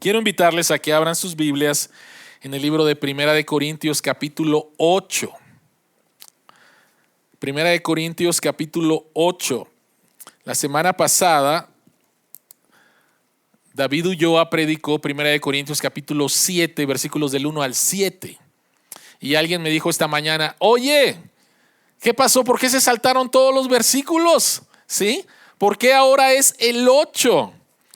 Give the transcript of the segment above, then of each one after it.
Quiero invitarles a que abran sus Biblias en el libro de Primera de Corintios capítulo 8. Primera de Corintios capítulo 8. La semana pasada, David Ulloa predicó Primera de Corintios capítulo 7, versículos del 1 al 7. Y alguien me dijo esta mañana, oye, ¿qué pasó? ¿Por qué se saltaron todos los versículos? ¿Sí? ¿Por qué ahora es el 8?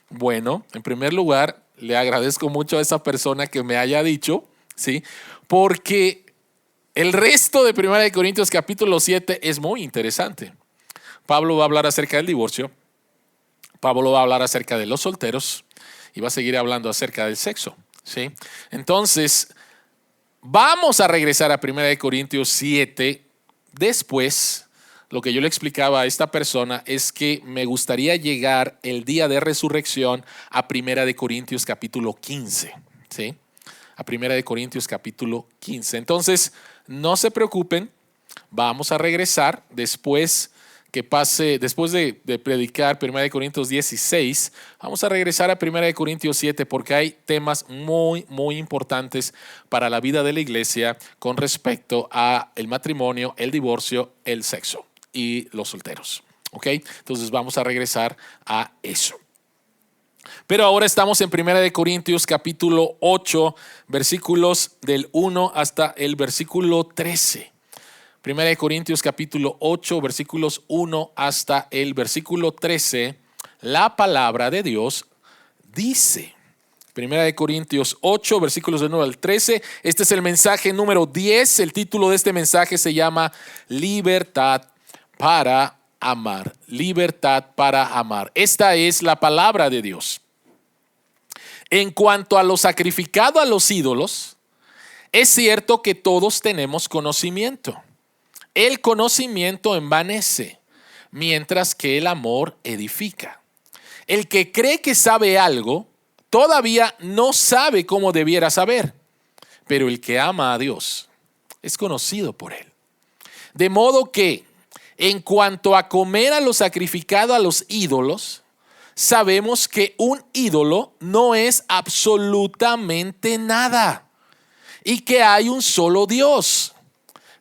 Bueno, en primer lugar, le agradezco mucho a esa persona que me haya dicho, ¿sí? Porque el resto de Primera de Corintios capítulo 7 es muy interesante. Pablo va a hablar acerca del divorcio, Pablo va a hablar acerca de los solteros y va a seguir hablando acerca del sexo, ¿sí? Entonces, vamos a regresar a Primera de Corintios 7. Después, lo que yo le explicaba a esta persona es que me gustaría llegar el día de resurrección a Primera de Corintios capítulo 15, ¿sí? A Primera de Corintios capítulo 15. Entonces, no se preocupen, vamos a regresar después de predicar Primera de Corintios 16, vamos a regresar a Primera de Corintios 7 porque hay temas muy, muy importantes para la vida de la iglesia con respecto a el matrimonio, el divorcio, el sexo y los solteros. ¿Ok? Entonces vamos a regresar a eso. Pero ahora estamos en Primera de Corintios capítulo 8, versículos del 1 hasta el versículo 13. Primera de Corintios capítulo 8, versículos 1 hasta el versículo 13. La palabra de Dios dice, Primera de Corintios 8, versículos del 1 al 13. Este es el mensaje número 10. El título de este mensaje se llama Libertad para amar. Libertad para amar. Esta es la palabra de Dios. En cuanto a lo sacrificado a los ídolos, es cierto que todos tenemos conocimiento. El conocimiento envanece, mientras que el amor edifica. El que cree que sabe algo, todavía no sabe cómo debiera saber, pero el que ama a Dios es conocido por él. De modo que, en cuanto a comer a lo sacrificado a los ídolos, sabemos que un ídolo no es absolutamente nada y que hay un solo Dios.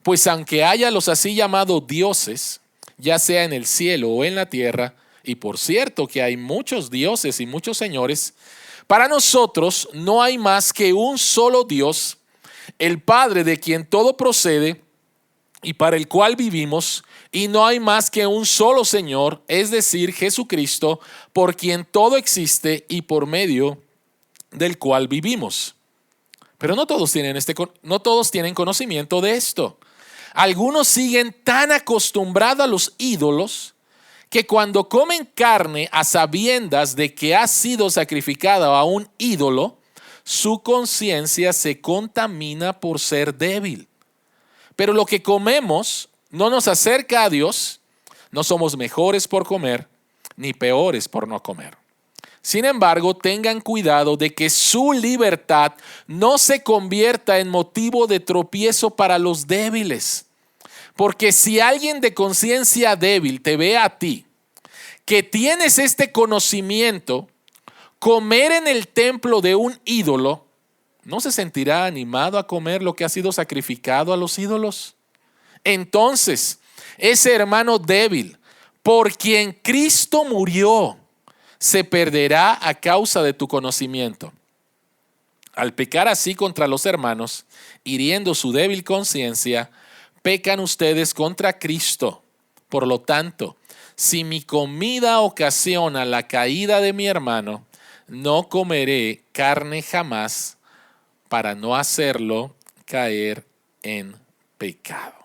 Pues aunque haya los así llamados dioses, ya sea en el cielo o en la tierra, y por cierto que hay muchos dioses y muchos señores, para nosotros no hay más que un solo Dios, el Padre de quien todo procede y para el cual vivimos, y no hay más que un solo Señor, es decir, Jesucristo, por quien todo existe y por medio del cual vivimos. Pero no todos tienen conocimiento de esto. Algunos siguen tan acostumbrados a los ídolos que cuando comen carne a sabiendas de que ha sido sacrificada a un ídolo, su conciencia se contamina por ser débil. Pero lo que comemos no nos acerca a Dios, no somos mejores por comer, ni peores por no comer. Sin embargo, tengan cuidado de que su libertad no se convierta en motivo de tropiezo para los débiles. Porque si alguien de conciencia débil te ve a ti, que tienes este conocimiento, comer en el templo de un ídolo, ¿no se sentirá animado a comer lo que ha sido sacrificado a los ídolos? Entonces, ese hermano débil, por quien Cristo murió, se perderá a causa de tu conocimiento. Al pecar así contra los hermanos, hiriendo su débil conciencia, pecan ustedes contra Cristo. Por lo tanto, si mi comida ocasiona la caída de mi hermano, no comeré carne jamás para no hacerlo caer en pecado.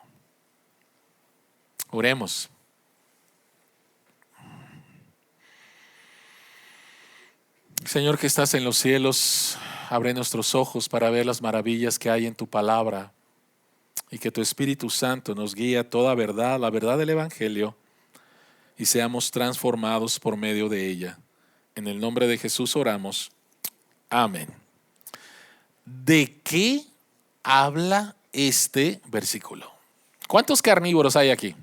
Oremos. Señor que estás en los cielos, abre nuestros ojos para ver las maravillas que hay en tu palabra y que tu Espíritu Santo nos guíe a toda verdad, la verdad del Evangelio, y seamos transformados por medio de ella. En el nombre de Jesús oramos. Amén. ¿De qué habla este versículo? ¿Cuántos carnívoros hay aquí?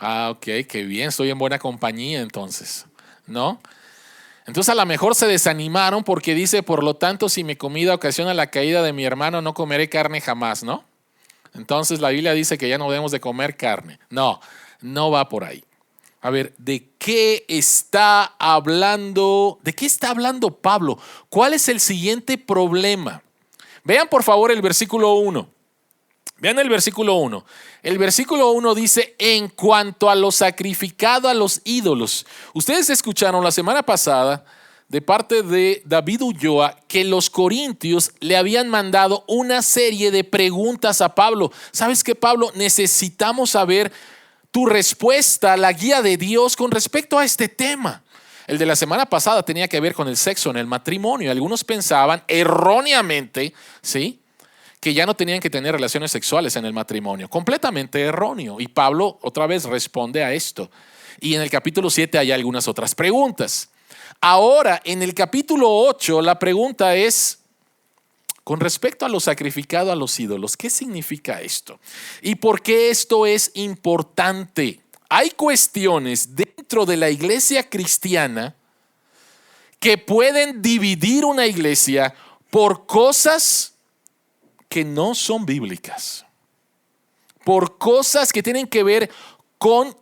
Ok, qué bien, estoy en buena compañía entonces, ¿no? Entonces a lo mejor se desanimaron porque dice, por lo tanto, si mi comida ocasiona la caída de mi hermano, no comeré carne jamás, ¿no? Entonces la Biblia dice que ya no debemos de comer carne. No, no va por ahí. A ver, ¿de qué está hablando? ¿De qué está hablando Pablo? ¿Cuál es el siguiente problema? Vean por favor el versículo 1. Vean el versículo 1. El versículo 1 dice, en cuanto a lo sacrificado a los ídolos. Ustedes escucharon la semana pasada de parte de David Ulloa que los corintios le habían mandado una serie de preguntas a Pablo. ¿Sabes qué, Pablo? Necesitamos saber tu respuesta, la guía de Dios con respecto a este tema. El de la semana pasada tenía que ver con el sexo en el matrimonio. Algunos pensaban erróneamente, ¿sí?, que ya no tenían que tener relaciones sexuales en el matrimonio. Completamente erróneo. Y Pablo otra vez responde a esto. Y en el capítulo 7 hay algunas otras preguntas. Ahora, en el capítulo 8, la pregunta es, con respecto a lo sacrificado a los ídolos, ¿qué significa esto? ¿Y por qué esto es importante? Hay cuestiones dentro de la iglesia cristiana que pueden dividir una iglesia por cosas que no son bíblicas, por cosas que tienen que ver con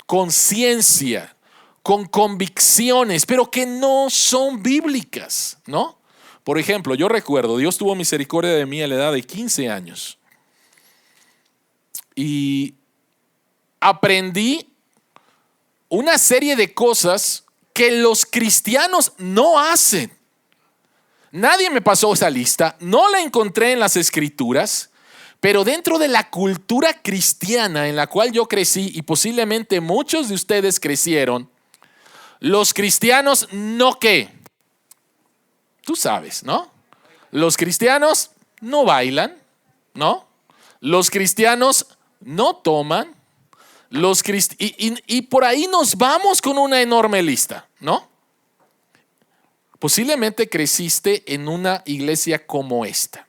conciencia, con convicciones, pero que no son bíblicas, ¿no? Por ejemplo, yo recuerdo, Dios tuvo misericordia de mí a la edad de 15 años y aprendí una serie de cosas que los cristianos no hacen. Nadie me pasó esa lista, no la encontré en las escrituras, pero dentro de la cultura cristiana en la cual yo crecí y posiblemente muchos de ustedes crecieron, los cristianos no ¿qué? Tú sabes, ¿no? Los cristianos no bailan, ¿no? Los cristianos no toman, y por ahí nos vamos con una enorme lista, ¿no? Posiblemente creciste en una iglesia como esta.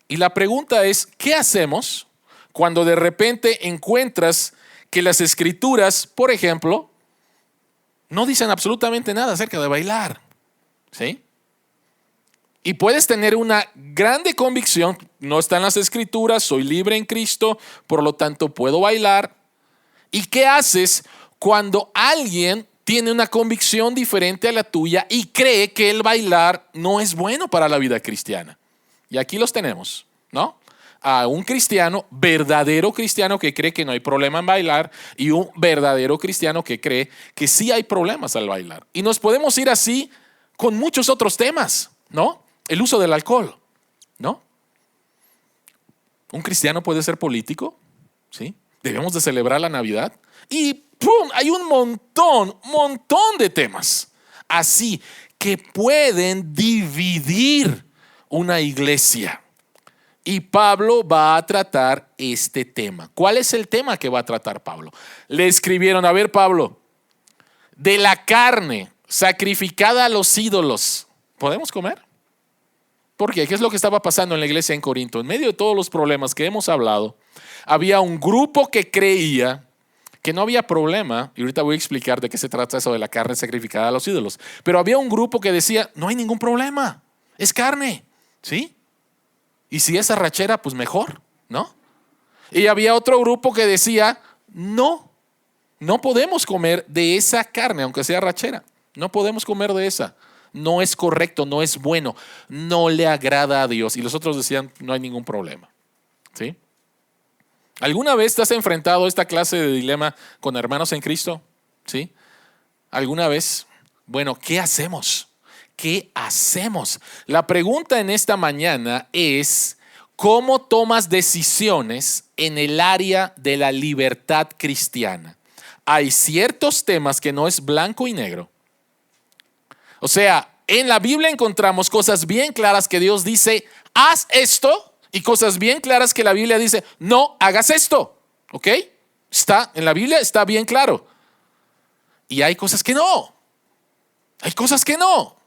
Y la pregunta es, ¿qué hacemos cuando de repente encuentras que las escrituras, por ejemplo, no dicen absolutamente nada acerca de bailar? ¿Sí? Y puedes tener una grande convicción, no está en las escrituras, soy libre en Cristo, por lo tanto puedo bailar. ¿Y qué haces cuando alguien tiene una convicción diferente a la tuya y cree que el bailar no es bueno para la vida cristiana? Y aquí los tenemos, ¿no? A un cristiano, verdadero cristiano que cree que no hay problema en bailar y un verdadero cristiano que cree que sí hay problemas al bailar. Y nos podemos ir así con muchos otros temas, ¿no? El uso del alcohol, ¿no? Un cristiano puede ser político, ¿sí? Debemos de celebrar la Navidad y ¡pum! Hay un montón de temas así que pueden dividir una iglesia. Y Pablo va a tratar este tema. ¿Cuál es el tema que va a tratar Pablo? Le escribieron, a ver, Pablo, de la carne sacrificada a los ídolos, ¿podemos comer? ¿Por qué? ¿Qué es lo que estaba pasando en la iglesia en Corinto? En medio de todos los problemas que hemos hablado, había un grupo que creía que no había problema, y ahorita voy a explicar de qué se trata eso de la carne sacrificada a los ídolos, pero había un grupo que decía, no hay ningún problema, es carne, ¿sí? Y si es arrachera, pues mejor, ¿no? Y había otro grupo que decía, no podemos comer de esa carne, aunque sea arrachera, no podemos comer de esa. No es correcto, no es bueno, no le agrada a Dios. Y los otros decían, no hay ningún problema, ¿sí? ¿Alguna vez te has enfrentado a esta clase de dilema con hermanos en Cristo? ¿Sí? ¿Alguna vez? Bueno, ¿qué hacemos? ¿Qué hacemos? La pregunta en esta mañana es, ¿cómo tomas decisiones en el área de la libertad cristiana? Hay ciertos temas que no es blanco y negro. O sea, en la Biblia encontramos cosas bien claras que Dios dice, haz esto, y cosas bien claras que la Biblia dice, no hagas esto. ¿Ok? En la Biblia está bien claro. Y hay cosas que no. Hay cosas que no.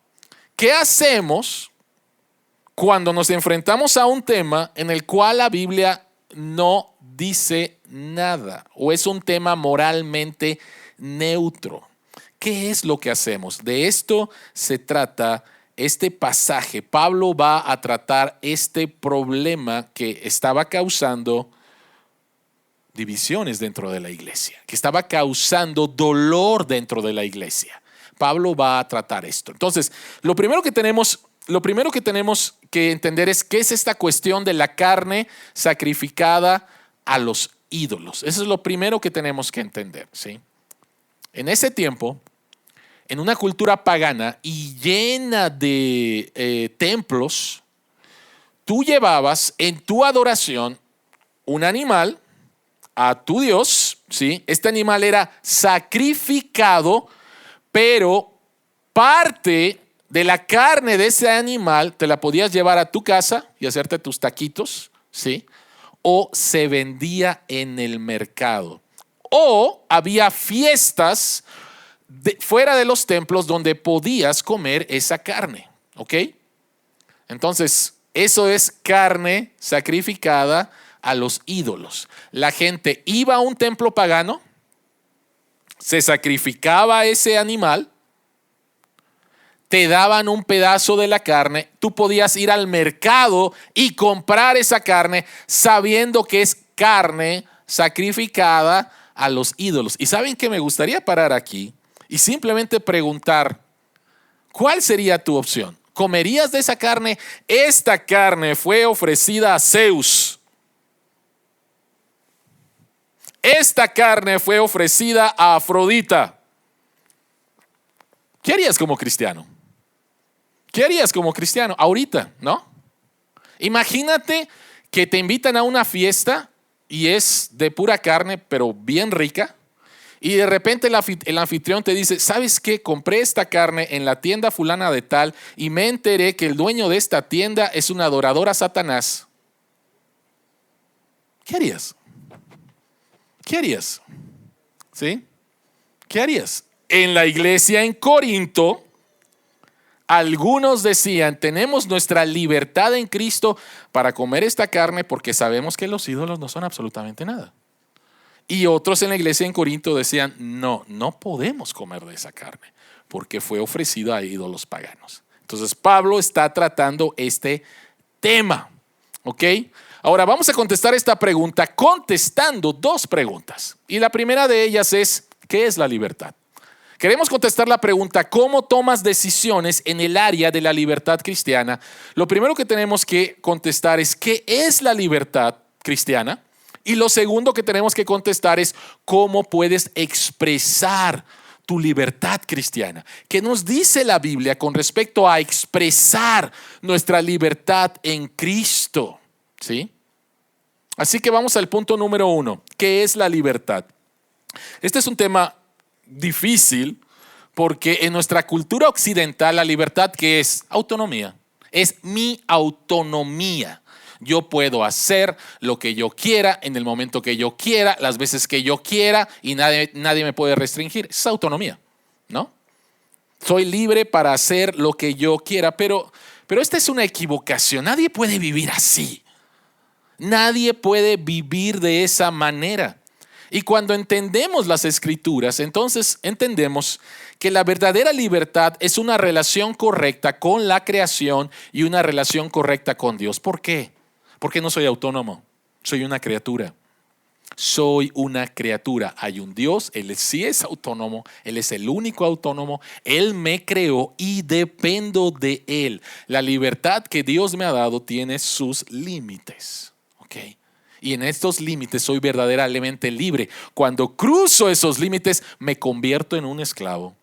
¿Qué hacemos cuando nos enfrentamos a un tema en el cual la Biblia no dice nada o es un tema moralmente neutro? ¿Qué es lo que hacemos? De esto se trata este pasaje. Pablo va a tratar este problema que estaba causando divisiones dentro de la iglesia, que estaba causando dolor dentro de la iglesia. Pablo va a tratar esto. Entonces, lo primero que tenemos que entender es qué es esta cuestión de la carne sacrificada a los ídolos. Eso es lo primero que tenemos que entender, ¿sí? En ese tiempo, en una cultura pagana y llena de templos, tú llevabas en tu adoración un animal a tu Dios, ¿sí? Este animal era sacrificado, pero parte de la carne de ese animal te la podías llevar a tu casa y hacerte tus taquitos, ¿sí? O se vendía en el mercado. O había fiestas fuera de los templos donde podías comer esa carne, ¿ok? Entonces, eso es carne sacrificada a los ídolos. La gente iba a un templo pagano, se sacrificaba ese animal, te daban un pedazo de la carne, tú podías ir al mercado y comprar esa carne sabiendo que es carne sacrificada a los ídolos. Y saben que me gustaría parar aquí y simplemente preguntar, ¿cuál sería tu opción? ¿Comerías de esa carne? Esta carne fue ofrecida a Zeus. Esta carne fue ofrecida a Afrodita. ¿Qué harías como cristiano? ¿Qué harías como cristiano? Ahorita, ¿no? Imagínate que te invitan a una fiesta y es de pura carne, pero bien rica. Y de repente el anfitrión te dice, ¿sabes qué? Compré esta carne en la tienda fulana de tal y me enteré que el dueño de esta tienda es un adorador a Satanás. ¿Qué harías? ¿Qué harías? ¿Sí? ¿Qué harías? En la iglesia en Corinto, algunos decían, tenemos nuestra libertad en Cristo para comer esta carne porque sabemos que los ídolos no son absolutamente nada. Y otros en la iglesia en Corinto decían, no podemos comer de esa carne porque fue ofrecida a ídolos paganos. Entonces Pablo está tratando este tema, ¿ok? Ahora vamos a contestar esta pregunta contestando dos preguntas. Y la primera de ellas es, ¿qué es la libertad? Queremos contestar la pregunta, ¿cómo tomas decisiones en el área de la libertad cristiana? Lo primero que tenemos que contestar es, ¿qué es la libertad cristiana? Y lo segundo que tenemos que contestar es, ¿cómo puedes expresar tu libertad cristiana? ¿Qué nos dice la Biblia con respecto a expresar nuestra libertad en Cristo? ¿Sí? Así que vamos al punto número 1. ¿Qué es la libertad? Este es un tema difícil porque en nuestra cultura occidental la libertad, ¿qué es? Autonomía. Es mi autonomía. Yo puedo hacer lo que yo quiera en el momento que yo quiera, las veces que yo quiera y nadie me puede restringir. Es autonomía, ¿no? Soy libre para hacer lo que yo quiera, pero esta es una equivocación. Nadie puede vivir así. Nadie puede vivir de esa manera. Y cuando entendemos las Escrituras, entonces entendemos que la verdadera libertad es una relación correcta con la creación y una relación correcta con Dios. ¿Por qué? Porque no soy autónomo, soy una criatura. Soy una criatura. Hay un Dios, Él sí es autónomo, Él es el único autónomo, Él me creó y dependo de Él. La libertad que Dios me ha dado tiene sus límites, ¿ok? Y en estos límites soy verdaderamente libre. Cuando cruzo esos límites me convierto en un esclavo.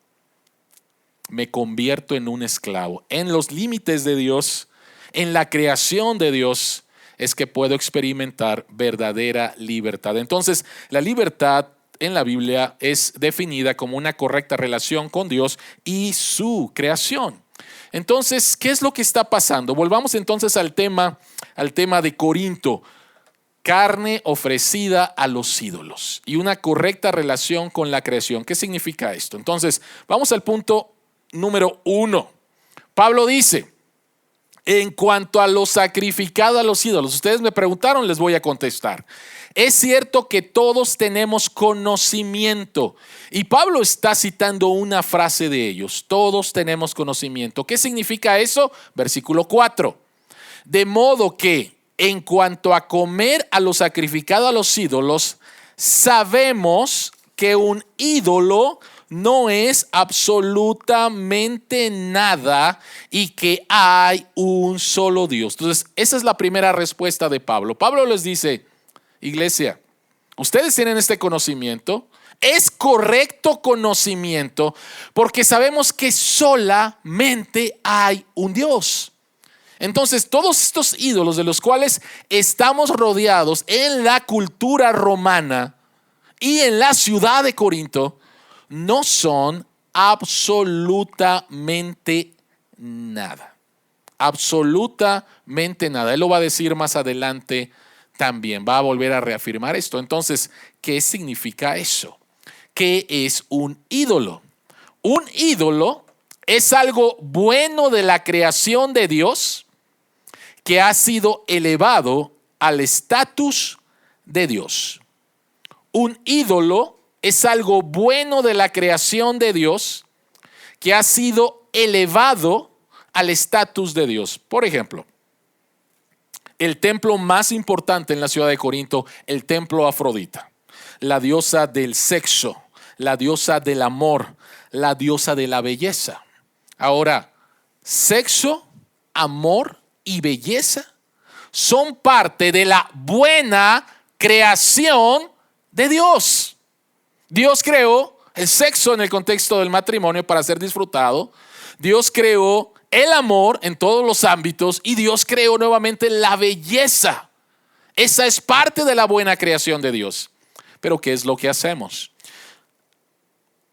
Me convierto en un esclavo. En los límites de Dios, en la creación de Dios, es que puedo experimentar verdadera libertad. Entonces, la libertad en la Biblia es definida como una correcta relación con Dios y su creación. Entonces, ¿qué es lo que está pasando? Volvamos entonces al tema de Corinto. Carne ofrecida a los ídolos y una correcta relación con la creación. ¿Qué significa esto? Entonces, vamos al punto número 1. Pablo dice, En cuanto a lo sacrificado a los ídolos, ustedes me preguntaron, les voy a contestar. Es cierto que todos tenemos conocimiento. Y Pablo está citando una frase de ellos. Todos tenemos conocimiento. ¿Qué significa eso? Versículo 4. De modo que en cuanto a comer a lo sacrificado a los ídolos, sabemos que un ídolo no es absolutamente nada y que hay un solo Dios. Entonces, esa es la primera respuesta de Pablo. Pablo les dice, iglesia, ustedes tienen este conocimiento, es correcto conocimiento, porque sabemos que solamente hay un Dios. Entonces, todos estos ídolos de los cuales estamos rodeados en la cultura romana y en la ciudad de Corinto, no son absolutamente nada. Absolutamente nada. Él lo va a decir más adelante también. Va a volver a reafirmar esto. Entonces, ¿qué significa eso? ¿Qué es un ídolo? Un ídolo es algo bueno de la creación de Dios que ha sido elevado al estatus de Dios. Un ídolo es algo bueno de la creación de Dios que ha sido elevado al estatus de Dios. Por ejemplo, el templo más importante en la ciudad de Corinto, el templo Afrodita, la diosa del sexo, la diosa del amor, la diosa de la belleza. Ahora, sexo, amor y belleza son parte de la buena creación de Dios. Dios creó el sexo en el contexto del matrimonio para ser disfrutado. Dios creó el amor en todos los ámbitos y Dios creó nuevamente la belleza. Esa es parte de la buena creación de Dios. Pero ¿qué es lo que hacemos?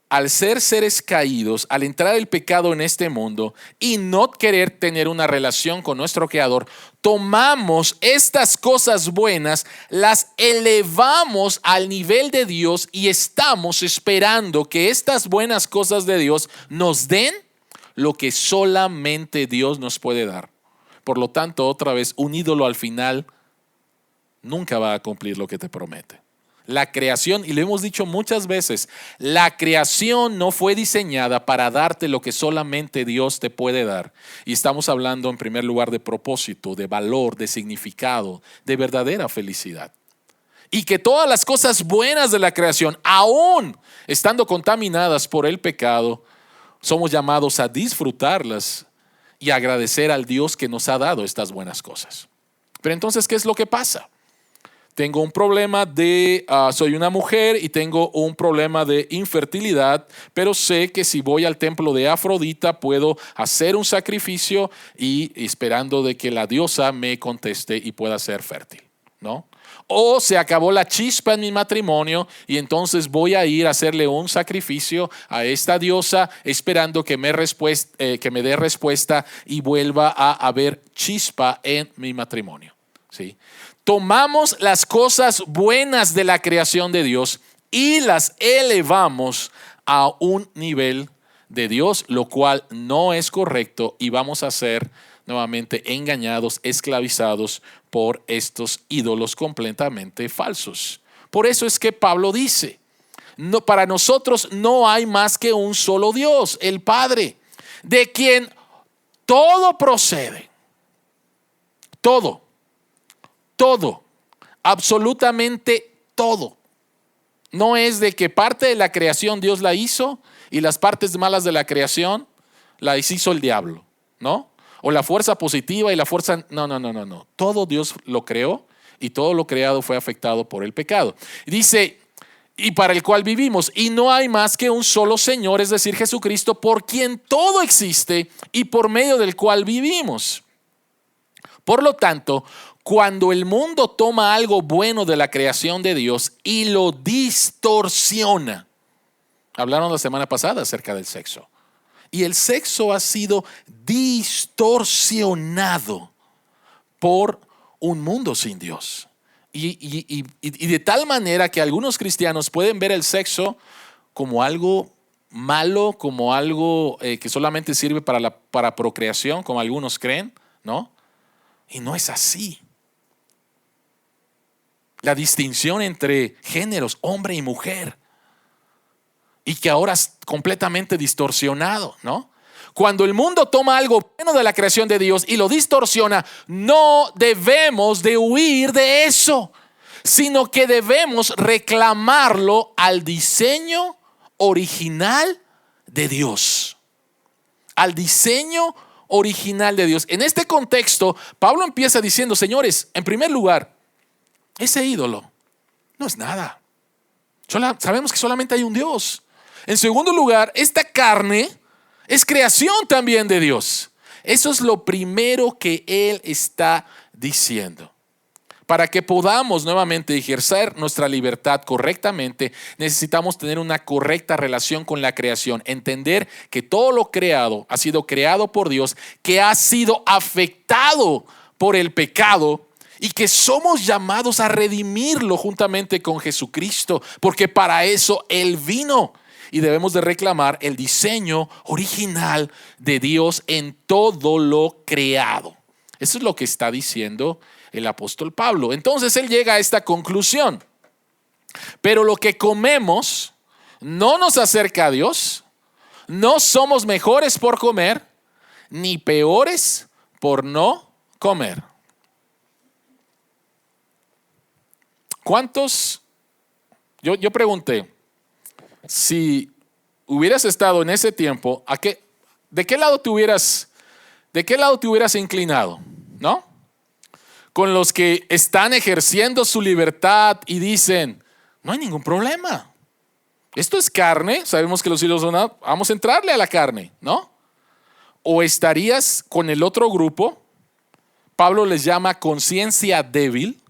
Al ser seres caídos, al entrar el pecado en este mundo y no querer tener una relación con nuestro Creador, tomamos estas cosas buenas, las elevamos al nivel de Dios y estamos esperando que estas buenas cosas de Dios nos den lo que solamente Dios nos puede dar. Por lo tanto, otra vez, un ídolo al final nunca va a cumplir lo que te promete. La creación, y lo hemos dicho muchas veces, la creación no fue diseñada para darte lo que solamente Dios te puede dar. Y estamos hablando en primer lugar de propósito, de valor, de significado, de verdadera felicidad. Y que todas las cosas buenas de la creación, aún estando contaminadas por el pecado, somos llamados a disfrutarlas y agradecer al Dios que nos ha dado estas buenas cosas. Pero entonces, ¿qué es lo que pasa? Tengo un problema soy una mujer y tengo un problema de infertilidad, pero sé que si voy al templo de Afrodita puedo hacer un sacrificio y esperando de que la diosa me conteste y pueda ser fértil, ¿no? O se acabó la chispa en mi matrimonio y entonces voy a ir a hacerle un sacrificio a esta diosa esperando que me dé respuesta y vuelva a haber chispa en mi matrimonio, ¿sí? Tomamos las cosas buenas de la creación de Dios y las elevamos a un nivel de Dios, lo cual no es correcto y vamos a ser nuevamente engañados, esclavizados por estos ídolos completamente falsos. Por eso es que Pablo dice, para nosotros no hay más que un solo Dios, el Padre, de quien todo procede, todo, absolutamente todo. No es de que parte de la creación Dios la hizo y las partes malas de la creación las hizo el diablo, ¿no? O la fuerza positiva y la fuerza... No. Todo Dios lo creó y todo lo creado fue afectado por el pecado. Dice, y para el cual vivimos. Y no hay más que un solo Señor, es decir, Jesucristo, por quien todo existe y por medio del cual vivimos. Por lo tanto, cuando el mundo toma algo bueno de la creación de Dios y lo distorsiona, hablaron la semana pasada acerca del sexo, y el sexo ha sido distorsionado por un mundo sin Dios. Y de tal manera que algunos cristianos pueden ver el sexo como algo malo, como algo que solamente sirve para procreación, como algunos creen, ¿no? Y no es así. La distinción entre géneros, hombre y mujer, y que ahora es completamente distorsionado, ¿no? Cuando el mundo toma algo bueno de la creación de Dios y lo distorsiona, no debemos de huir de eso, sino que debemos reclamarlo al diseño original de Dios. Al diseño original de Dios. En este contexto, Pablo empieza diciendo, señores, en primer lugar, ese ídolo no es nada. Sabemos que solamente hay un Dios. En segundo lugar, esta carne es creación también de Dios. Eso es lo primero que él está diciendo. Para que podamos nuevamente ejercer nuestra libertad correctamente, necesitamos tener una correcta relación con la creación. Entender que todo lo creado ha sido creado por Dios, que ha sido afectado por el pecado y que somos llamados a redimirlo juntamente con Jesucristo, porque para eso Él vino. Y debemos de reclamar el diseño original de Dios en todo lo creado. Eso es lo que está diciendo el apóstol Pablo. Entonces él llega a esta conclusión. Pero lo que comemos no nos acerca a Dios. No somos mejores por comer, ni peores por no comer. ¿Cuántos? Yo pregunté, si hubieras estado en ese tiempo, ¿de qué lado te hubieras inclinado? ¿No? Con los que están ejerciendo su libertad y dicen, no hay ningún problema. Esto es carne, sabemos que los ídolos son, vamos a entrarle a la carne, ¿no? O estarías con el otro grupo, Pablo les llama conciencia débil,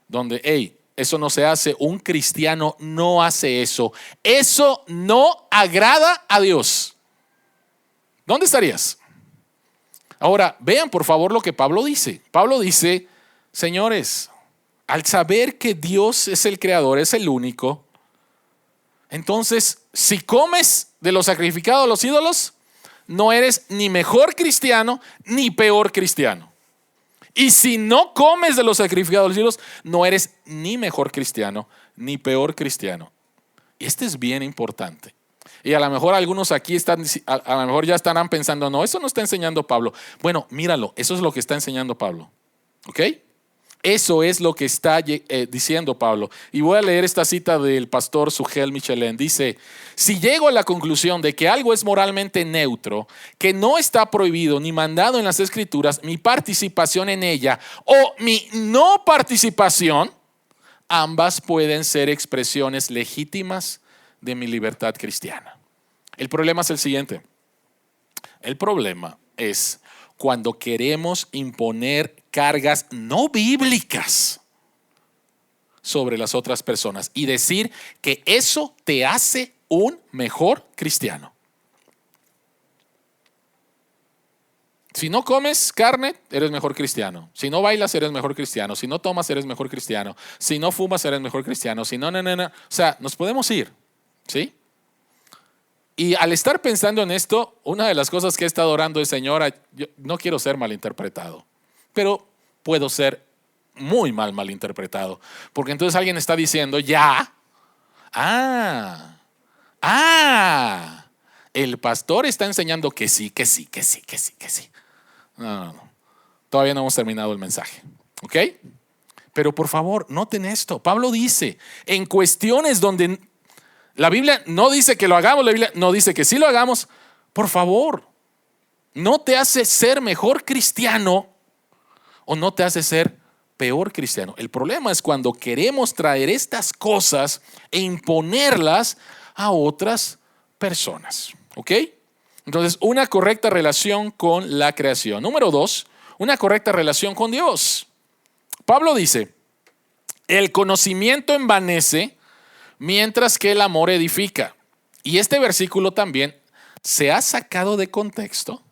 donde, eso no se hace, un cristiano no hace eso. Eso no agrada a Dios. ¿Dónde estarías? Ahora, vean por favor lo que Pablo dice. Pablo dice, señores, al saber que Dios es el creador, es el único, entonces, si comes de lo sacrificado a los ídolos, no eres ni mejor cristiano ni peor cristiano. Y si no comes de los sacrificados a los ídolos, no eres ni mejor cristiano ni peor cristiano. Y este es bien importante. Y a lo mejor algunos aquí a lo mejor ya estarán pensando, no, eso no está enseñando Pablo. Bueno, míralo, eso es lo que está enseñando Pablo. ¿Ok? Eso es lo que está diciendo Pablo. Y voy a leer esta cita del pastor Sugel Michelén. Dice, si llego a la conclusión de que algo es moralmente neutro, que no está prohibido ni mandado en las Escrituras, mi participación en ella o mi no participación, ambas pueden ser expresiones legítimas de mi libertad cristiana. El problema es el siguiente. El problema es cuando queremos imponer cargas no bíblicas sobre las otras personas y decir que eso te hace un mejor cristiano. Si no comes carne, eres mejor cristiano. Si no bailas, eres mejor cristiano. Si no tomas, eres mejor cristiano. Si no fumas, eres mejor cristiano. Si no. O sea, nos podemos ir, ¿sí? Y al estar pensando en esto, una de las cosas que he estado orando es, Señor, yo no quiero ser malinterpretado, pero puedo ser muy malinterpretado. Porque entonces alguien está diciendo, el pastor está enseñando que sí. No. Todavía no hemos terminado el mensaje. ¿Ok? Pero por favor, noten esto. Pablo dice, en cuestiones donde la Biblia no dice que lo hagamos, la Biblia no dice que sí lo hagamos, por favor, no te hace ser mejor cristiano o no te hace ser peor cristiano. El problema es cuando queremos traer estas cosas e imponerlas a otras personas. ¿Ok? Entonces, una correcta relación con la creación. Número 2, una correcta relación con Dios. Pablo dice, el conocimiento envanece, mientras que el amor edifica. Y este versículo también se ha sacado de contexto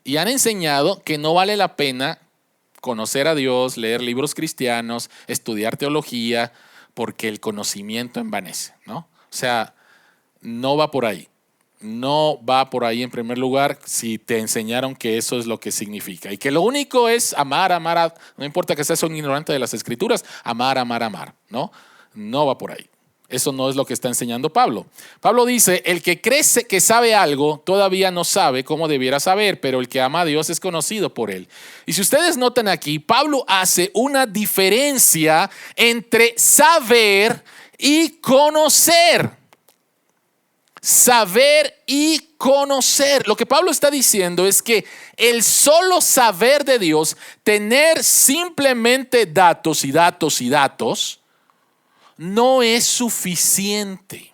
y han enseñado que no vale la pena conocer a Dios, leer libros cristianos, estudiar teología, porque el conocimiento envanece, ¿no? O sea, no va por ahí. No va por ahí en primer lugar si te enseñaron que eso es lo que significa. Y que lo único es amar, no importa que seas un ignorante de las escrituras, amar, amar, amar. No, no va por ahí. Eso no es lo que está enseñando Pablo. Pablo dice, el que cree que sabe algo, todavía no sabe cómo debiera saber, pero el que ama a Dios es conocido por él. Y si ustedes notan aquí, Pablo hace una diferencia entre saber y conocer. Saber y conocer. Lo que Pablo está diciendo es que el solo saber de Dios, tener simplemente datos y datos y datos, no es suficiente.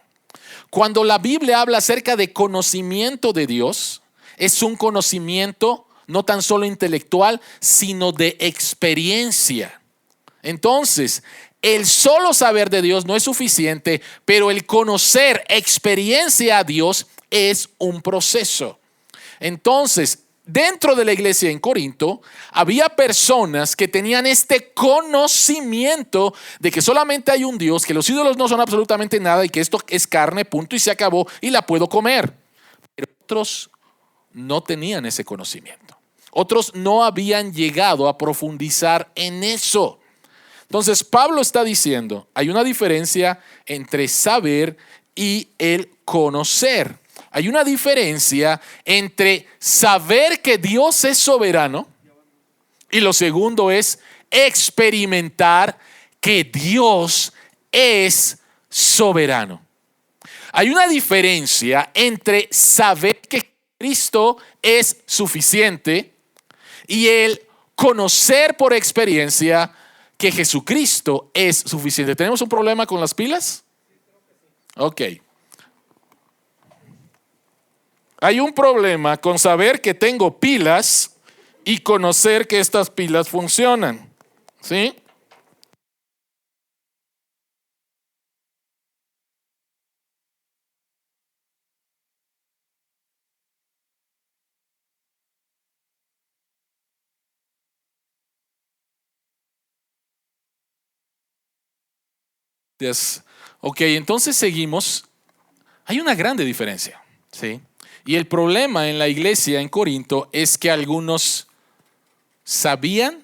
Cuando la Biblia habla acerca de conocimiento de Dios, es un conocimiento no tan solo intelectual, sino de experiencia. Entonces, el solo saber de Dios no es suficiente, pero el conocer experiencia a Dios es un proceso. Entonces, dentro de la iglesia en Corinto, había personas que tenían este conocimiento de que solamente hay un Dios, que los ídolos no son absolutamente nada y que esto es carne, punto y se acabó y la puedo comer. Pero otros no tenían ese conocimiento. Otros no habían llegado a profundizar en eso. Entonces, Pablo está diciendo, hay una diferencia entre saber y el conocer. Hay una diferencia entre saber que Dios es soberano y lo segundo es experimentar que Dios es soberano. Hay una diferencia entre saber que Cristo es suficiente y el conocer por experiencia que Jesucristo es suficiente. ¿Tenemos un problema con las pilas? Ok. Hay un problema con saber que tengo pilas y conocer que estas pilas funcionan. ¿Sí? Ok, entonces seguimos. Hay una grande diferencia. ¿Sí? Y el problema en la iglesia en Corinto es que algunos sabían,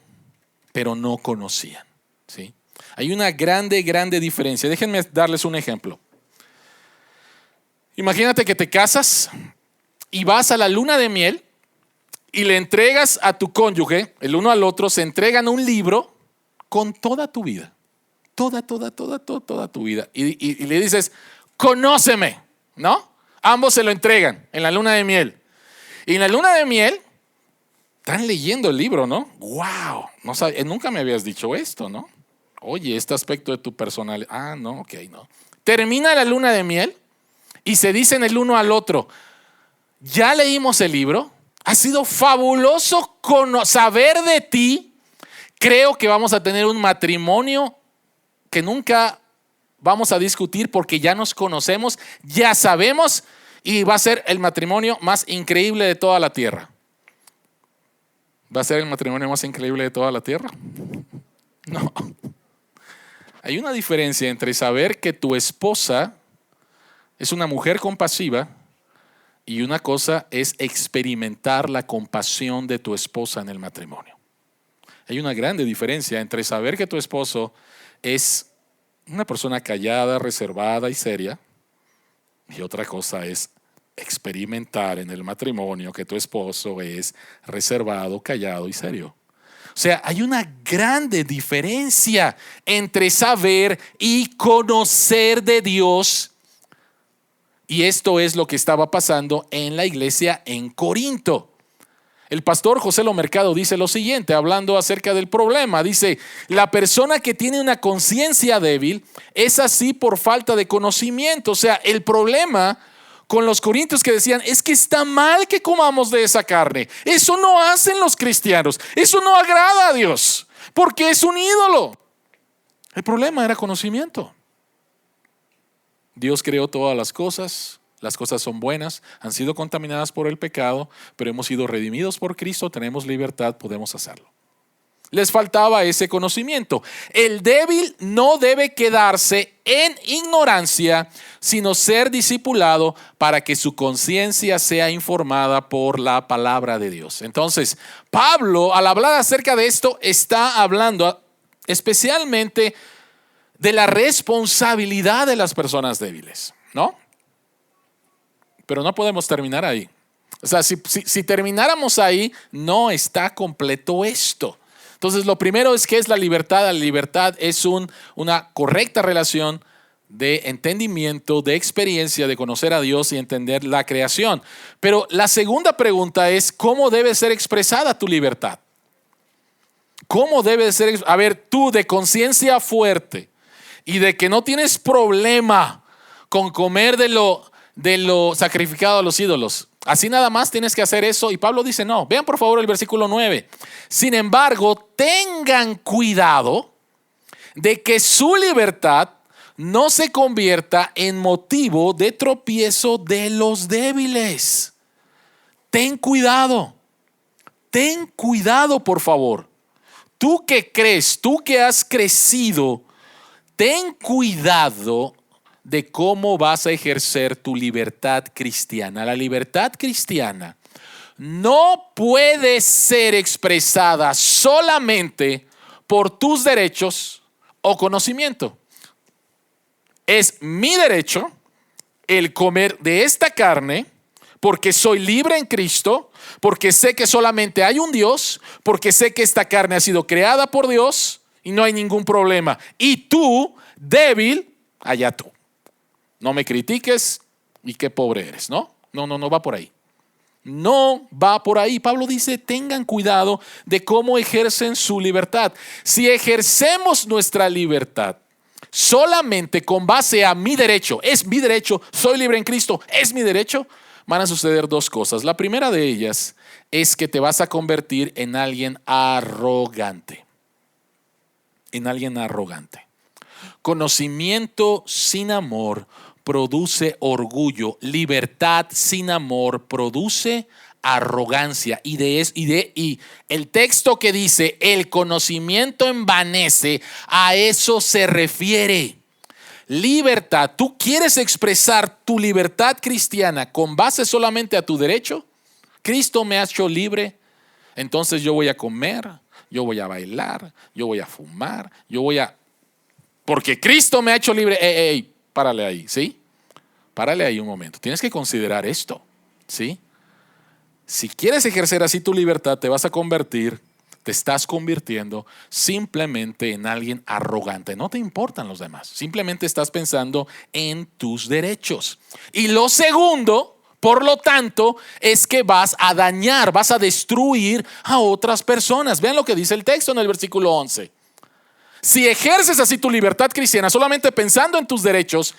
pero no conocían. ¿Sí? Hay una grande diferencia. Déjenme darles un ejemplo. Imagínate que te casas y vas a la luna de miel y le entregas a tu cónyuge, el uno al otro, se entregan un libro con toda tu vida. Toda tu vida. Y le dices, conóceme, ¿no? Ambos se lo entregan en la luna de miel. Y en la luna de miel están leyendo el libro, ¿no? ¡Wow! No sabía, nunca me habías dicho esto, ¿no? Oye, este aspecto de tu personalidad. Ah, no, ok, no. Termina la luna de miel y se dicen el uno al otro, ya leímos el libro, ha sido fabuloso saber de ti, creo que vamos a tener un matrimonio que nunca vamos a discutir porque ya nos conocemos, ya sabemos y va a ser el matrimonio más increíble de toda la tierra. ¿Va a ser el matrimonio más increíble de toda la tierra? No. Hay una diferencia entre saber que tu esposa es una mujer compasiva y una cosa es experimentar la compasión de tu esposa en el matrimonio. Hay una grande diferencia entre saber que tu esposo es una persona callada, reservada y seria, y otra cosa es experimentar en el matrimonio que tu esposo es reservado, callado y serio. O sea, hay una grande diferencia entre saber y conocer de Dios. Y esto es lo que estaba pasando en la iglesia en Corinto. El pastor José Lo Mercado dice lo siguiente, hablando acerca del problema. Dice, la persona que tiene una conciencia débil es así por falta de conocimiento. O sea, el problema con los corintios que decían, es que está mal que comamos de esa carne. Eso no hacen los cristianos. Eso no agrada a Dios, porque es un ídolo. El problema era conocimiento. Dios creó todas las cosas son buenas, han sido contaminadas por el pecado, pero hemos sido redimidos por Cristo, tenemos libertad, podemos hacerlo. Les faltaba ese conocimiento. El débil no debe quedarse en ignorancia, sino ser discipulado para que su conciencia sea informada por la palabra de Dios. Entonces, Pablo, al hablar acerca de esto, está hablando especialmente de la responsabilidad de las personas débiles, ¿no? Pero no podemos terminar ahí. O sea, si termináramos ahí, no está completo esto. Entonces, lo primero es, ¿qué es la libertad? La libertad es una correcta relación de entendimiento, de experiencia, de conocer a Dios y entender la creación. Pero la segunda pregunta es, ¿cómo debe ser expresada tu libertad? ¿Cómo debe ser? A ver, tú de conciencia fuerte y de que no tienes problema con comer de lo sacrificado a los ídolos. Así nada más tienes que hacer eso. Y Pablo dice, no. Vean por favor el versículo 9. Sin embargo, tengan cuidado de que su libertad no se convierta en motivo de tropiezo de los débiles. Ten cuidado. Ten cuidado, por favor. Tú que crees, tú que has crecido, ten cuidado de cómo vas a ejercer tu libertad cristiana. La libertad cristiana no puede ser expresada solamente por tus derechos o conocimiento. Es mi derecho el comer de esta carne porque soy libre en Cristo, porque sé que solamente hay un Dios, porque sé que esta carne ha sido creada por Dios y no hay ningún problema. Y tú, débil, allá tú. No me critiques y qué pobre eres, ¿no? No va por ahí. No va por ahí. Pablo dice, tengan cuidado de cómo ejercen su libertad. Si ejercemos nuestra libertad solamente con base a mi derecho, es mi derecho, soy libre en Cristo, es mi derecho, van a suceder dos cosas. La primera de ellas es que te vas a convertir en alguien arrogante. En alguien arrogante. Conocimiento sin amor produce orgullo. Libertad sin amor produce arrogancia. Y el texto que dice el conocimiento envanece, a eso se refiere. Libertad. ¿Tú quieres expresar tu libertad cristiana con base solamente a tu derecho? Cristo me ha hecho libre, entonces yo voy a comer, yo voy a bailar, yo voy a fumar, porque Cristo me ha hecho libre. Párale ahí, ¿sí? Párale ahí un momento. Tienes que considerar esto, ¿sí? Si quieres ejercer así tu libertad, te estás convirtiendo simplemente en alguien arrogante. No te importan los demás. Simplemente estás pensando en tus derechos. Y lo segundo, por lo tanto, es que vas a dañar, vas a destruir a otras personas. Vean lo que dice el texto en el versículo 11. Si ejerces así tu libertad cristiana solamente pensando en tus derechos,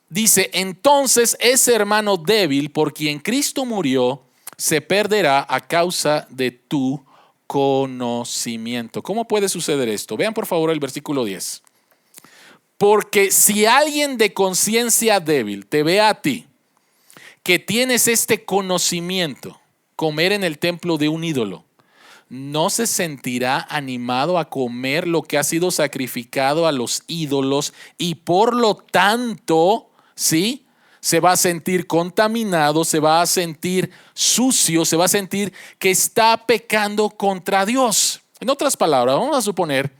dice, entonces ese hermano débil por quien Cristo murió se perderá a causa de tu conocimiento. ¿Cómo puede suceder esto? Vean por favor el versículo 10. Porque si alguien de conciencia débil te ve a ti, que tienes este conocimiento, comer en el templo de un ídolo, ¿no se sentirá animado a comer lo que ha sido sacrificado a los ídolos y por lo tanto, ¿sí?, se va a sentir contaminado, se va a sentir sucio, se va a sentir que está pecando contra Dios? En otras palabras, vamos a suponer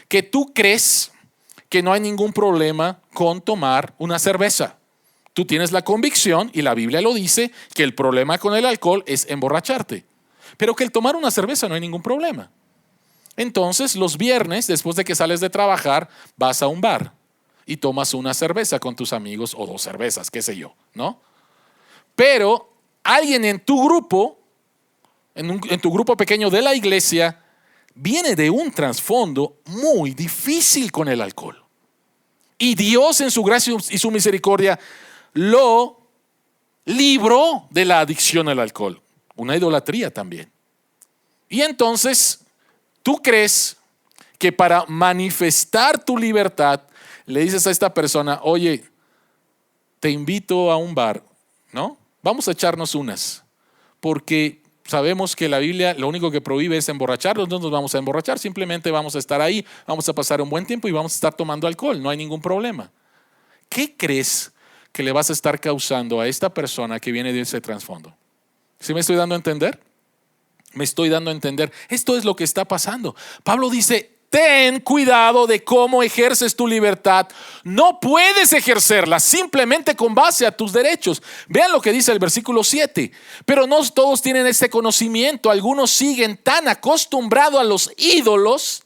que tú crees que no hay ningún problema con tomar una cerveza. Tú tienes la convicción, y la Biblia lo dice, que el problema con el alcohol es emborracharte, pero que el tomar una cerveza no hay ningún problema. Entonces, los viernes, después de que sales de trabajar, vas a un bar y tomas una cerveza con tus amigos, o 2 cervezas, qué sé yo, ¿no? Pero alguien en tu grupo, en tu grupo pequeño de la iglesia, viene de un trasfondo muy difícil con el alcohol. Y Dios en su gracia y su misericordia lo libró de la adicción al alcohol. Una idolatría también. Y entonces, tú crees que para manifestar tu libertad, le dices a esta persona, oye, te invito a un bar, ¿no? Vamos a echarnos unas, porque Sabemos que la Biblia lo único que prohíbe es emborracharnos, no nos vamos a emborrachar, simplemente vamos a estar ahí, vamos a pasar un buen tiempo y vamos a estar tomando alcohol, no hay ningún problema. ¿Qué crees que le vas a estar causando a esta persona que viene de ese trasfondo? ¿Sí me estoy dando a entender? Me estoy dando a entender. Esto es lo que está pasando. Pablo dice, ten cuidado de cómo ejerces tu libertad. No puedes ejercerla simplemente con base a tus derechos. Vean lo que dice el versículo 7. Pero no todos tienen este conocimiento. Algunos siguen tan acostumbrados a los ídolos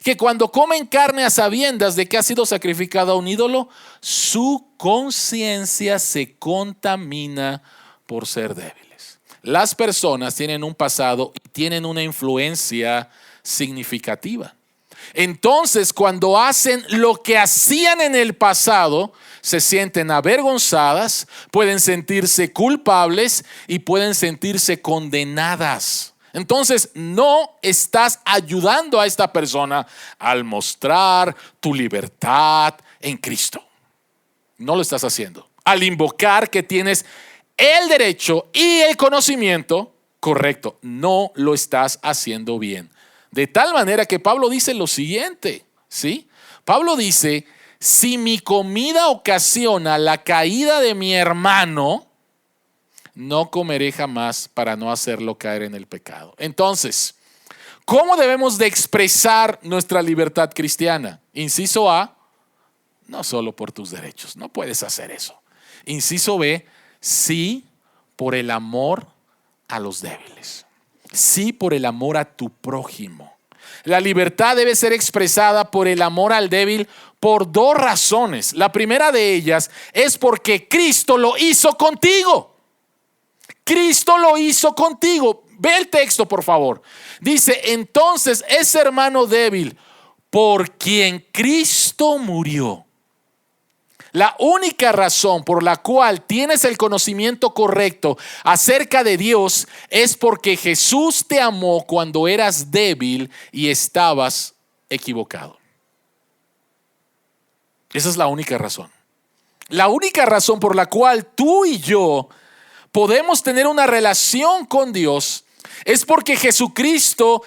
que cuando comen carne a sabiendas de que ha sido sacrificado a un ídolo, su conciencia se contamina por ser débiles. Las personas tienen un pasado y tienen una influencia significativa. Entonces, cuando hacen lo que hacían en el pasado, se sienten avergonzadas, pueden sentirse culpables y pueden sentirse condenadas. Entonces, no estás ayudando a esta persona al mostrar tu libertad en Cristo. No lo estás haciendo. Al invocar que tienes el derecho y el conocimiento correcto, no lo estás haciendo bien. De tal manera que Pablo dice lo siguiente, ¿sí? Pablo dice, si mi comida ocasiona la caída de mi hermano, no comeré jamás para no hacerlo caer en el pecado. Entonces, ¿cómo debemos de expresar nuestra libertad cristiana? Inciso A, no solo por tus derechos, no puedes hacer eso. Inciso B, sí por el amor a los débiles. Sí por el amor a tu prójimo. La libertad debe ser expresada por el amor al débil por dos razones. La primera de ellas es porque Cristo lo hizo contigo. Cristo lo hizo contigo. Ve el texto, por favor. Dice, entonces ese hermano débil por quien Cristo murió. La única razón por la cual tienes el conocimiento correcto acerca de Dios es porque Jesús te amó cuando eras débil y estabas equivocado. Esa es la única razón. La única razón por la cual tú y yo podemos tener una relación con Dios es porque Jesucristo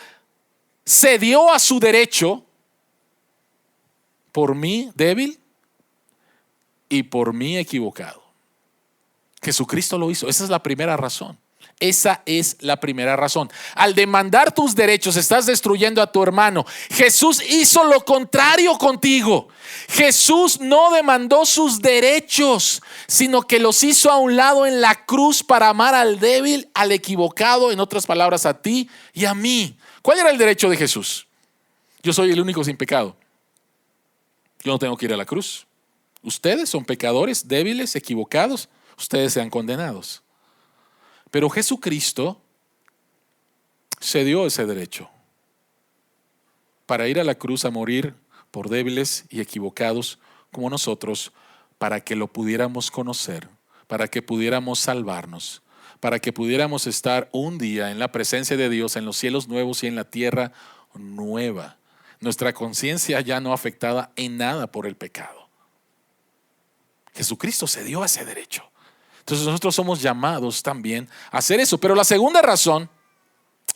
cedió a su derecho por mí débil y por mí equivocado. Jesucristo lo hizo. Esa es la primera razón. Esa es la primera razón. Al demandar tus derechos, estás destruyendo a tu hermano. Jesús hizo lo contrario contigo. Jesús no demandó sus derechos, sino que los hizo a un lado en la cruz para amar al débil, al equivocado, en otras palabras, a ti y a mí. ¿Cuál era el derecho de Jesús? Yo soy el único sin pecado. Yo no tengo que ir a la cruz. Ustedes son pecadores, débiles, equivocados. Ustedes sean condenados. Pero Jesucristo se dio ese derecho para ir a la cruz a morir por débiles y equivocados como nosotros, para que lo pudiéramos conocer, para que pudiéramos salvarnos, para que pudiéramos estar un día en la presencia de Dios, en los cielos nuevos y en la tierra nueva. Nuestra conciencia ya no afectada en nada por el pecado. Jesucristo se dio ese derecho. Entonces nosotros somos llamados también a hacer eso. Pero la segunda razón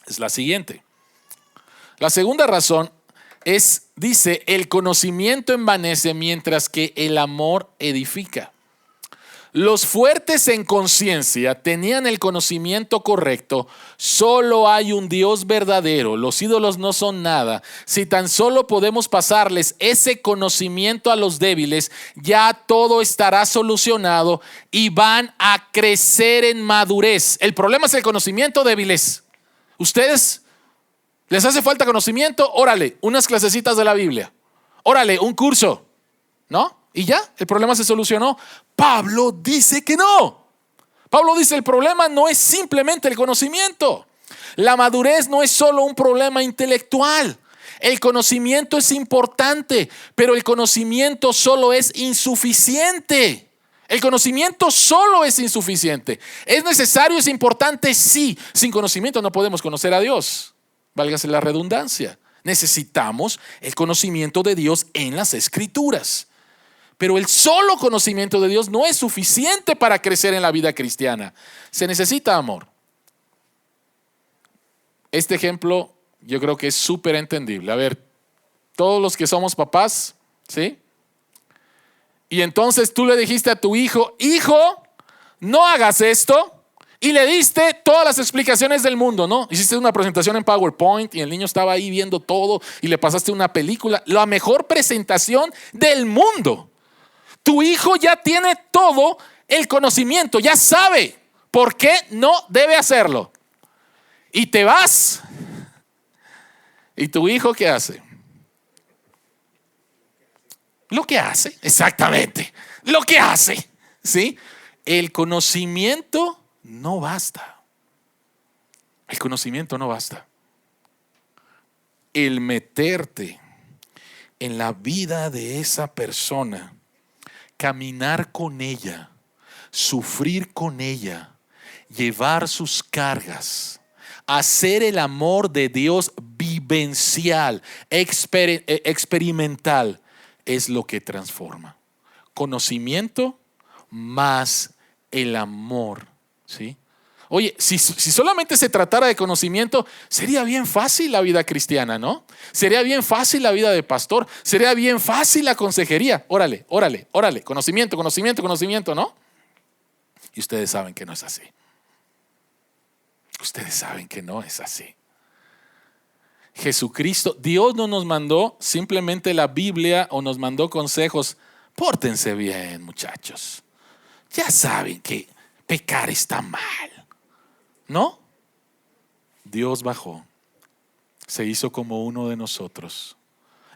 es la siguiente. La segunda razón es, dice, el conocimiento envanece mientras que el amor edifica. Los fuertes en conciencia tenían el conocimiento correcto. Solo hay un Dios verdadero. Los ídolos no son nada. Si tan solo podemos pasarles ese conocimiento a los débiles, ya todo estará solucionado y van a crecer en madurez. El problema es el conocimiento, débiles. ¿Ustedes les hace falta conocimiento? Órale, unas clasecitas de la Biblia. Órale, un curso, ¿no? Y ya, el problema se solucionó. Pablo dice que no. Pablo dice, el problema no es simplemente el conocimiento. La madurez no es solo un problema intelectual. El conocimiento es importante, pero el conocimiento solo es insuficiente. El conocimiento solo es insuficiente. ¿Es necesario? ¿Es importante? Sí. Sin conocimiento no podemos conocer a Dios. Válgase la redundancia. Necesitamos el conocimiento de Dios en las Escrituras. Pero el solo conocimiento de Dios no es suficiente para crecer en la vida cristiana. Se necesita amor. este ejemplo yo creo que es súper entendible. A ver, todos los que somos papás, ¿sí? Y entonces tú le dijiste a tu hijo, hijo, no hagas esto. Y le diste todas las explicaciones del mundo, ¿no? Hiciste una presentación en PowerPoint y el niño estaba ahí viendo todo y le pasaste una película. La mejor presentación del mundo. Tu hijo ya tiene todo el conocimiento, ya sabe por qué no debe hacerlo. Y te vas. ¿Y tu hijo qué hace? Lo que hace, exactamente. Lo que hace, ¿sí? El conocimiento no basta. El conocimiento no basta. El meterte en la vida de esa persona, caminar con ella, sufrir con ella, llevar sus cargas, hacer el amor de Dios vivencial, experimental, es lo que transforma. Conocimiento más el amor, ¿sí? Oye, si solamente se tratara de conocimiento, sería bien fácil la vida cristiana, ¿no? Sería bien fácil la vida de pastor, sería bien fácil la consejería. Órale, órale, órale, conocimiento, conocimiento, conocimiento, ¿no? Y ustedes saben que no es así. Ustedes saben que no es así. Jesucristo, Dios no nos mandó simplemente la Biblia o nos mandó consejos. Pórtense bien, muchachos. Ya saben que pecar está mal, ¿no? Dios bajó, se hizo como uno de nosotros,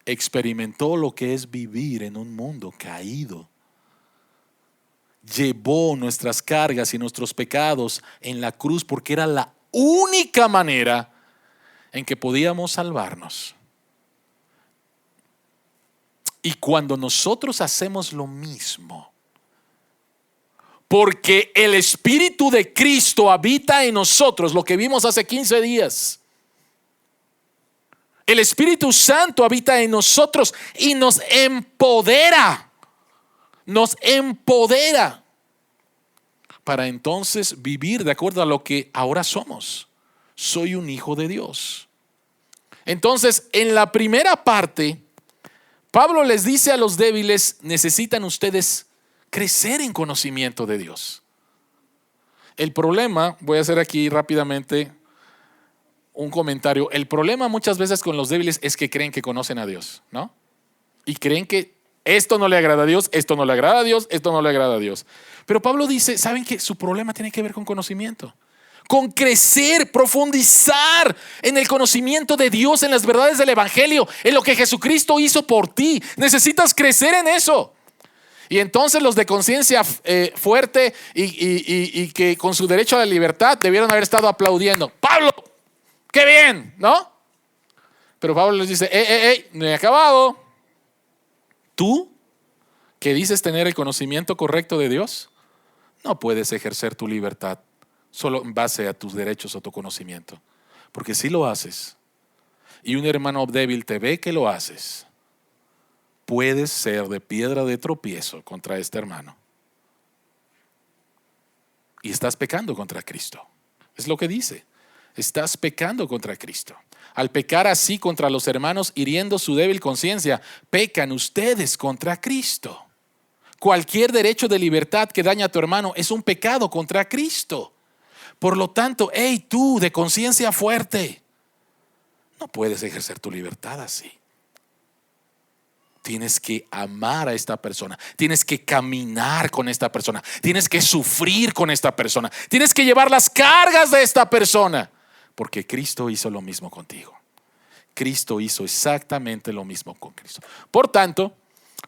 experimentó lo que es vivir en un mundo caído, llevó nuestras cargas y nuestros pecados en la cruz porque era la única manera en que podíamos salvarnos. Y cuando nosotros hacemos lo mismo, porque el Espíritu de Cristo habita en nosotros, lo que vimos hace 15 días. El Espíritu Santo habita en nosotros y nos empodera. Nos empodera para entonces vivir de acuerdo a lo que ahora somos. Soy un hijo de Dios. Entonces, en la primera parte, Pablo les dice a los débiles, necesitan ustedes crecer en conocimiento de Dios. El problema, voy a hacer aquí rápidamente un comentario. El problema muchas veces con los débiles es que creen que conocen a Dios, ¿no? Y creen que esto no le agrada a Dios, esto no le agrada a Dios, esto no le agrada a Dios. Pero Pablo dice, ¿saben qué? Su problema tiene que ver con conocimiento. Con crecer, profundizar en el conocimiento de Dios, en las verdades del Evangelio, en lo que Jesucristo hizo por ti. Necesitas crecer en eso. Y entonces los de conciencia fuerte y que con su derecho a la libertad debieron haber estado aplaudiendo. Pablo, qué bien, ¿no? Pero Pablo les dice, no he acabado. Tú, que dices tener el conocimiento correcto de Dios, no puedes ejercer tu libertad solo en base a tus derechos o tu conocimiento. Porque si lo haces y un hermano débil te ve que lo haces, puedes ser de piedra de tropiezo contra este hermano. Y estás pecando contra Cristo. Es lo que dice. Estás pecando contra Cristo. Al pecar así contra los hermanos, hiriendo su débil conciencia, pecan ustedes contra Cristo. Cualquier derecho de libertad que daña a tu hermano es un pecado contra Cristo. Por lo tanto, tú de conciencia fuerte, no puedes ejercer tu libertad así. Tienes que amar a esta persona, tienes que caminar con esta persona, tienes que sufrir con esta persona, tienes que llevar las cargas de esta persona, porque Cristo hizo lo mismo contigo. Cristo hizo exactamente lo mismo con Cristo. Por tanto,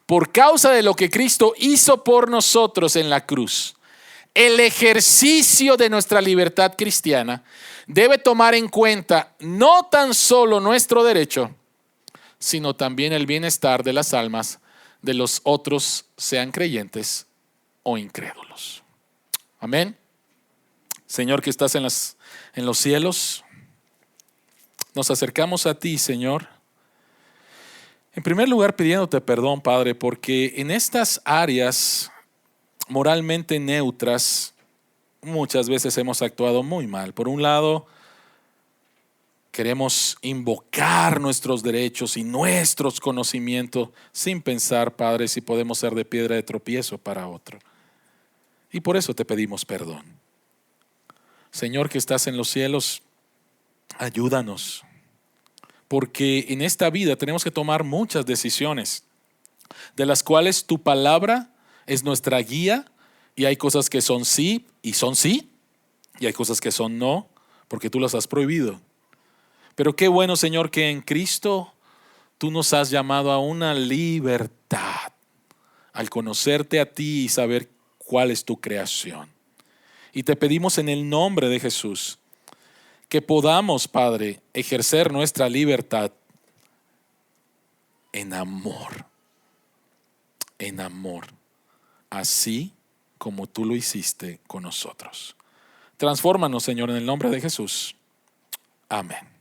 por causa de lo que Cristo hizo por nosotros en la cruz, el ejercicio de nuestra libertad cristiana debe tomar en cuenta no tan solo nuestro derecho, sino también el bienestar de las almas de los otros, sean creyentes o incrédulos. Amén. Señor que estás en los cielos, nos acercamos a ti, Señor. En primer lugar, pidiéndote perdón, Padre, porque en estas áreas moralmente neutras muchas veces hemos actuado muy mal. Por un lado, Queremos invocar nuestros derechos y nuestros conocimientos sin pensar, Padre, si podemos ser de piedra de tropiezo para otro. Y por eso te pedimos perdón. Señor que estás en los cielos, ayúdanos. Porque en esta vida tenemos que tomar muchas decisiones, de las cuales tu palabra es nuestra guía, y hay cosas que son sí y son sí, y hay cosas que son no, porque tú las has prohibido. Pero qué bueno, Señor, que en Cristo tú nos has llamado a una libertad al conocerte a ti y saber cuál es tu creación. Y te pedimos en el nombre de Jesús que podamos, Padre, ejercer nuestra libertad en amor, así como tú lo hiciste con nosotros. Transfórmanos, Señor, en el nombre de Jesús. Amén.